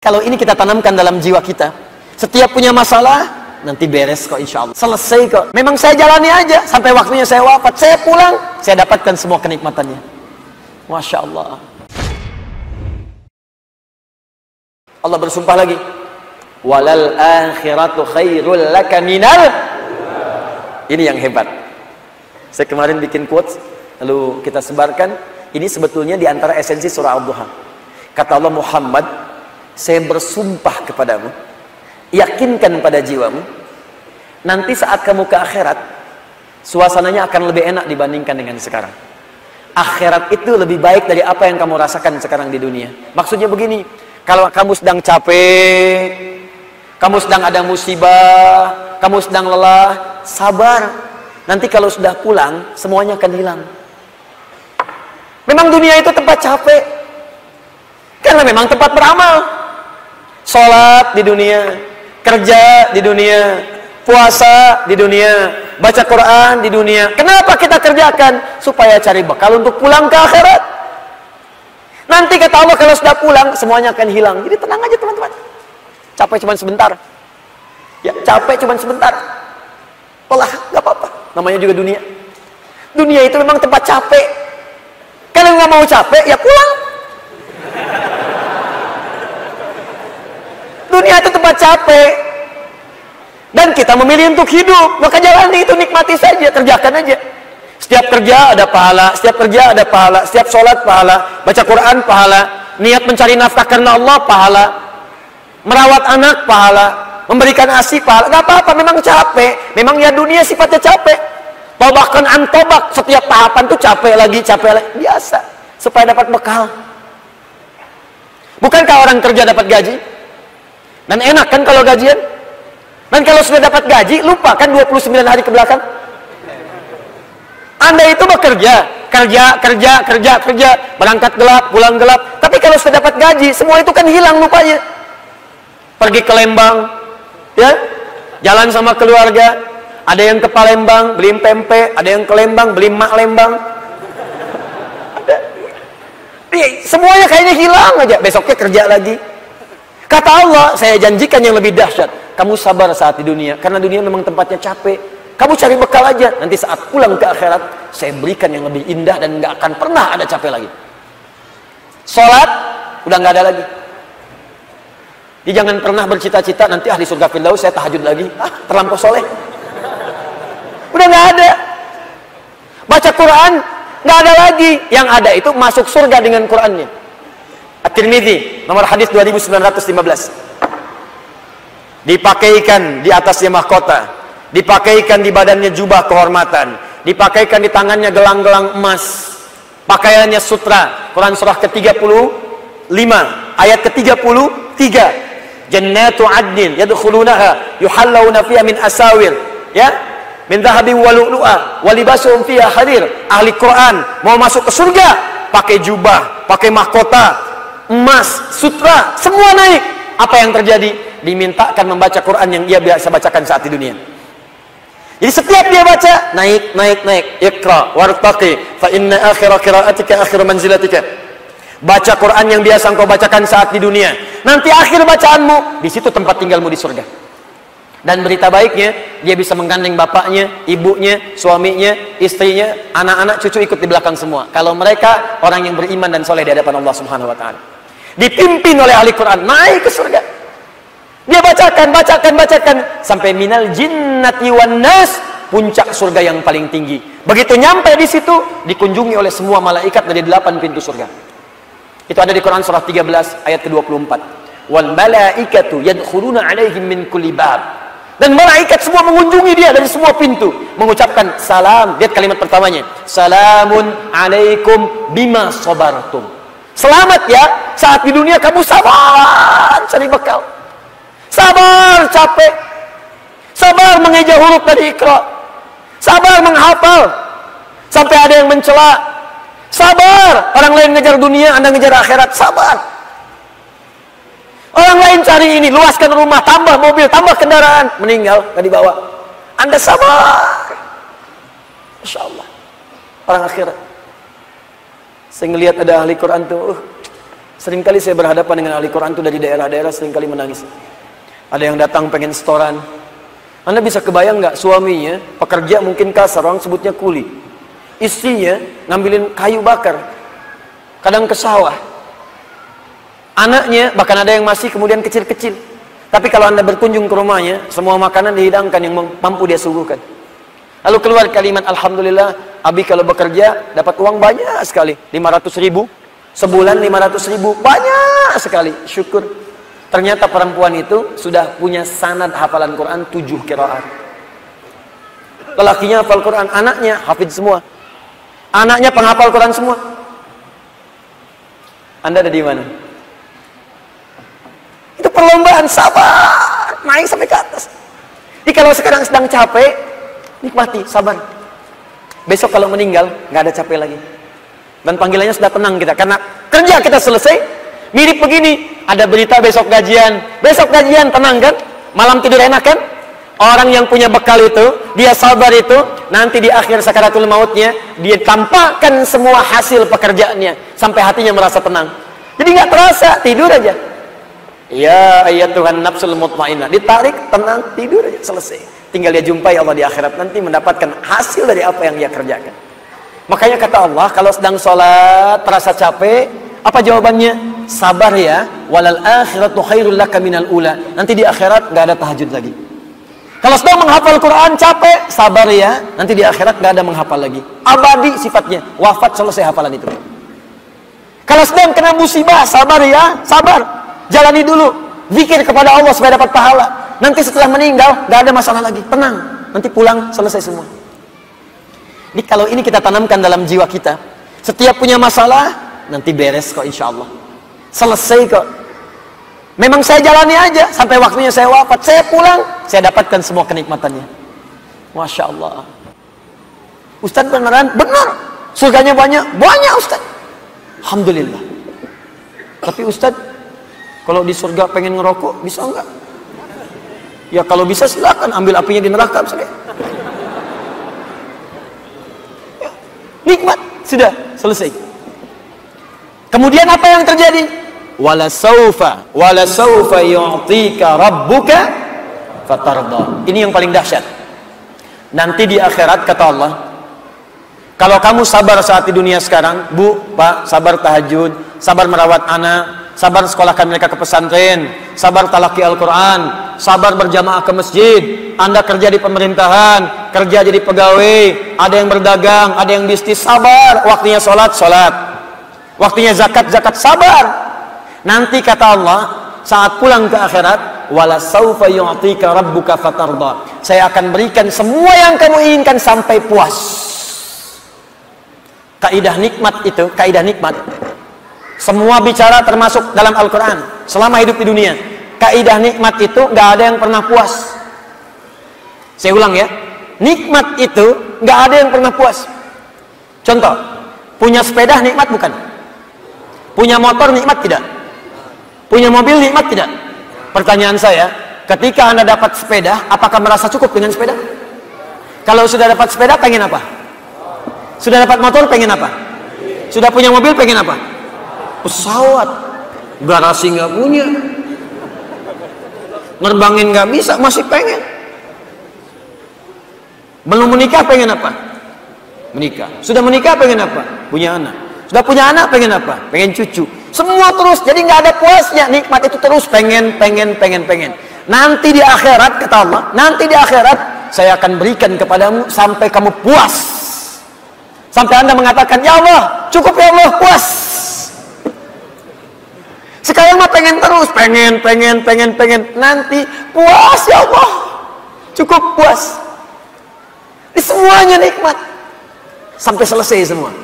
Kalau ini kita tanamkan dalam jiwa kita, setiap punya masalah, nanti beres kok insya Allah. Selesai kok. Memang saya jalani aja, sampai waktunya saya wafat. Saya pulang, saya dapatkan semua kenikmatannya. Masya Allah. Allah bersumpah lagi. Walal akhiratu khairul laka minal. Ini yang hebat. Saya kemarin bikin quotes, lalu kita sebarkan. Ini sebetulnya diantara esensi surah Ad-Duha. Kata Allah, Muhammad, saya bersumpah kepadamu, yakinkan pada jiwamu, nanti saat kamu ke akhirat, suasananya akan lebih enak dibandingkan dengan sekarang. Akhirat itu lebih baik dari apa yang kamu rasakan sekarang di dunia. Maksudnya begini, kalau kamu sedang capek, kamu sedang ada musibah, kamu sedang lelah, sabar. Nanti kalau sudah pulang, semuanya akan hilang. Memang dunia itu tempat capek, karena memang tempat beramal. Sholat di dunia, kerja di dunia, puasa di dunia, baca Quran di dunia. Kenapa kita kerjakan? Supaya cari bekal untuk pulang ke akhirat. Nanti kata Allah, kalau sudah pulang, semuanya akan hilang. Jadi tenang aja teman-teman. Capek cuma sebentar. Ya, capek cuma sebentar. Lelah, gak apa-apa. Namanya juga dunia. Dunia itu memang tempat capek. Kalau nggak mau capek, ya pulang. Dunia itu tempat capek. Dan kita memilih untuk hidup. Maka jalani itu, nikmati saja, kerjakan aja. Setiap kerja ada pahala, setiap kerja ada pahala, setiap sholat pahala, baca Quran pahala, niat mencari nafkah karena Allah pahala, merawat anak pahala, memberikan ASI pahala. Gak apa-apa, memang capek. Memang ya dunia sifatnya capek. Tobakkan antobak, setiap tahapan tuh capek lagi, biasa. Supaya dapat bekal. Bukankah orang kerja dapat gaji? Dan enak kan kalau gajian? Dan kalau sudah dapat gaji, lupa kan 29 hari ke belakang? Anda itu bekerja, kerja, berangkat gelap, pulang gelap. Tapi kalau sudah dapat gaji, semua itu kan hilang lupanya. Pergi ke Lembang, ya, jalan sama keluarga. Ada yang ke Palembang, beli pempek. Ada yang ke Lembang, beli mak Lembang. Ada. Semuanya kayaknya hilang aja. Besoknya kerja lagi. Kata Allah, saya janjikan yang lebih dahsyat. Kamu sabar saat di dunia, karena dunia memang tempatnya capek. Kamu cari bekal aja. Nanti saat pulang ke akhirat, saya berikan yang lebih indah dan nggak akan pernah ada capek lagi. Sholat, udah nggak ada lagi. Jadi jangan pernah bercita-cita nanti di surga Firdaus saya tahajud lagi. Terlampau soleh. Udah nggak ada. Baca Quran, nggak ada lagi. Yang ada itu masuk surga dengan Qurannya. At-Tirmidzi, nomor hadis 2915. Dipakaikan di atasnya mahkota, dipakaikan di badannya jubah kehormatan, dipakaikan di tangannya gelang-gelang emas, pakaiannya sutra. Quran surah ke-35 ayat ke-33. Jannatu adnin yadkhulunaha yuhallawna fiha min asawir, ya, min dhahabin wa lu'lu'a wa libasuhum fiha harir. Ahli Quran mau masuk ke surga pakai jubah, pakai mahkota, emas, sutra, semua naik. Apa yang terjadi? Dimintakan membaca Quran yang dia biasa bacakan saat di dunia. Jadi setiap dia baca, naik. Iqra wartaqi fa inna akhira qira'atika akhiru manzilatika. Baca Quran yang biasa engkau bacakan saat di dunia. Nanti akhir bacaanmu, di situ tempat tinggalmu di surga. Dan berita baiknya, dia bisa menggandeng bapaknya, ibunya, suaminya, istrinya, anak-anak, cucu ikut di belakang semua. Kalau mereka orang yang beriman dan soleh di hadapan Allah Subhanahu wa Ta'ala. Dipimpin oleh ahli Quran, naik ke surga. Dia bacakan sampai minal jinnati wan nas, puncak surga yang paling tinggi. Begitu nyampe di situ, dikunjungi oleh semua malaikat dari 8 pintu surga. Itu ada di Quran surah 13 ayat ke-24. Wal malaikatu yadkhuluna 'alaihim min kulli bab. Dan malaikat semua mengunjungi dia dari semua pintu, mengucapkan salam. Lihat kalimat pertamanya, salamun alaikum bima sabartum. Selamat ya, saat di dunia kamu sabar cari bekal, sabar capek, sabar mengeja huruf dari Iqra, sabar menghafal sampai ada yang mencela, sabar orang lain ngejar dunia, Anda ngejar akhirat, sabar. Orang lain cari ini, luaskan rumah, tambah mobil, tambah kendaraan, meninggal gak dibawa, Anda sabar. Masya Allah, orang akhirat. Saya ngelihat ada ahli Quran tuh, Seringkali saya berhadapan dengan ahli Quran itu dari daerah-daerah, seringkali menangis. Ada yang datang pengen setoran. Anda bisa kebayang nggak, suaminya pekerja mungkin kasar, orang sebutnya kuli. Istrinya ngambilin kayu bakar, kadang ke sawah. Anaknya bahkan ada yang masih kemudian kecil-kecil. Tapi kalau Anda berkunjung ke rumahnya, semua makanan dihidangkan yang mampu dia suguhkan. Lalu keluar kalimat, alhamdulillah, Abi kalau bekerja dapat uang banyak sekali, 500.000, sebulan 500.000, banyak sekali, syukur. Ternyata perempuan itu sudah punya sanad hafalan Quran 7 qiraat. Lelakinya hafal Quran, anaknya hafidz semua. Anaknya penghafal Quran semua. Anda ada di mana? Itu perlombaan, sabar, naik sampai ke atas. Jadi kalau sekarang sedang capek, nikmati, sabar. Besok kalau meninggal, nggak ada capek lagi. Dan panggilannya sudah tenang kita, karena kerja kita selesai. Mirip begini, ada berita besok gajian, tenang kan? Malam tidur enak kan? Orang yang punya bekal itu, dia sabar itu, nanti di akhir sakaratul mautnya, dia tampakkan semua hasil pekerjaannya, sampai hatinya merasa tenang. Jadi nggak terasa, tidur aja. Ya ayat Tuhan nafsul mutmainnah, ditarik, tenang, tidur aja, selesai. Tinggal dia jumpai Allah di akhirat, nanti mendapatkan hasil dari apa yang dia kerjakan. Makanya kata Allah, kalau sedang sholat terasa capek, apa jawabannya? Sabar ya, walal akhiratu khairul laka minal ula. Nanti di akhirat nggak ada tahajud lagi. Kalau sedang menghafal Quran capek, sabar ya, nanti di akhirat nggak ada menghafal lagi. Abadi sifatnya, wafat selesai hafalan itu. Kalau sedang kena musibah, sabar ya, sabar. Jalani dulu, zikir kepada Allah supaya dapat pahala. Nanti setelah meninggal nggak ada masalah lagi, tenang. Nanti pulang selesai semua. Jadi kalau ini kita tanamkan dalam jiwa kita, setiap punya masalah nanti beres kok insya Allah. Selesai kok. Memang saya jalani aja sampai waktunya saya wafat. Saya pulang, saya dapatkan semua kenikmatannya. Masya Allah. Ustaz beneran? Benar. Surganya banyak? Banyak Ustaz. Alhamdulillah. Tapi Ustaz, kalau di surga pengen ngerokok, bisa enggak? Ya kalau bisa silakan, ambil apinya di neraka misalnya. Ya, nikmat, sudah selesai. Kemudian apa yang terjadi? Wala saufa yu'tika rabbuka fatarda. Ini yang paling dahsyat. Nanti di akhirat kata Allah, kalau kamu sabar saat di dunia sekarang, Bu, Pak, sabar tahajud, sabar merawat anak, sabar sekolahkan mereka ke pesantren, sabar talaki Al-Quran, sabar berjamaah ke masjid, Anda kerja di pemerintahan, kerja jadi pegawai, ada yang berdagang, ada yang bisnis, sabar. Waktunya sholat, sholat. Waktunya zakat, zakat, sabar. Nanti kata Allah, saat pulang ke akhirat, wala saufa yu'tika rabbuka fatarda. Saya akan berikan semua yang kamu inginkan sampai puas. Kaidah nikmat itu, kaidah nikmat. Semua bicara termasuk dalam Al-Quran. Selama hidup di dunia, kaidah nikmat itu nggak ada yang pernah puas. Saya ulang ya, nikmat itu nggak ada yang pernah puas. Contoh, punya sepeda nikmat bukan? Punya motor nikmat tidak? Punya mobil nikmat tidak? Pertanyaan saya, ketika Anda dapat sepeda, apakah merasa cukup dengan sepeda? Kalau sudah dapat sepeda, pengen apa? Sudah dapat motor, pengen apa? Sudah punya mobil, pengen apa? Pesawat. Garasi nggak punya, nerbangin nggak bisa, masih pengen. Belum menikah, pengen apa? Menikah. Sudah menikah, pengen apa? Punya anak. Sudah punya anak, pengen apa? Pengen cucu. Semua terus, jadi nggak ada puasnya. Nikmat itu terus pengen. Nanti di akhirat, kata Allah, nanti di akhirat saya akan berikan kepadamu sampai kamu puas. Sampai Anda mengatakan, ya Allah, cukup ya Allah, puas. Sekarang mah pengen terus, pengen. Nanti puas ya Allah, cukup puas. Ini semuanya nikmat sampai selesai semua.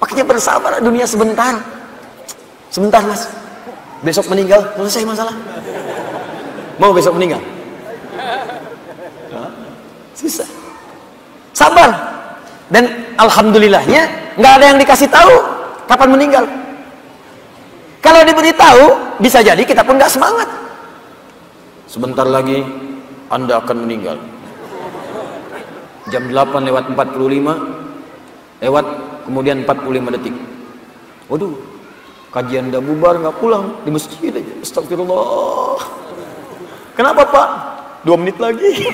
Makanya bersabar, dunia sebentar. Sebentar mas, besok meninggal, selesai masalah. Mau besok meninggal? Susah. Sabar. Dan alhamdulillahnya nggak ada yang dikasih tahu kapan meninggal. Kalau diberitahu, bisa jadi kita pun nggak semangat. Sebentar lagi Anda akan meninggal. Jam 8:45 lewat kemudian 45 detik. Waduh, Kajian udah bubar, nggak pulang, di masjid aja. Astagfirullah. Kenapa Pak? 2 menit lagi.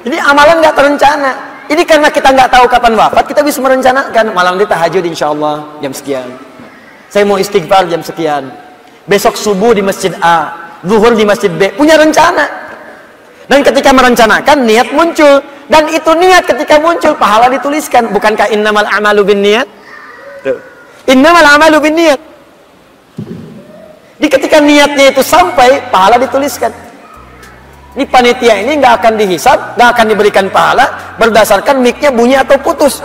Jadi amalan nggak terencana. Ini karena kita nggak tahu kapan wafat, kita bisa merencanakan. Malam ini tahajud insya Allah jam sekian. Saya mau istighfar jam sekian. Besok subuh di masjid A, zuhur di masjid B. Punya rencana. Dan ketika merencanakan, niat muncul. Dan itu niat ketika muncul, pahala dituliskan. Bukankah innamal a'malu binniyat? Innamal a'malu binniyat. Di ketika niatnya itu sampai, pahala dituliskan. Ini panitia ini nggak akan dihisab, nggak akan diberikan pahala berdasarkan mic-nya bunyi atau putus.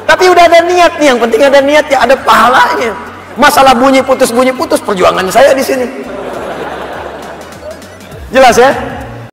Tapi udah ada niat nih, yang penting ada niatnya, ada pahalanya. Masalah bunyi putus, perjuangan saya di sini. Jelas ya?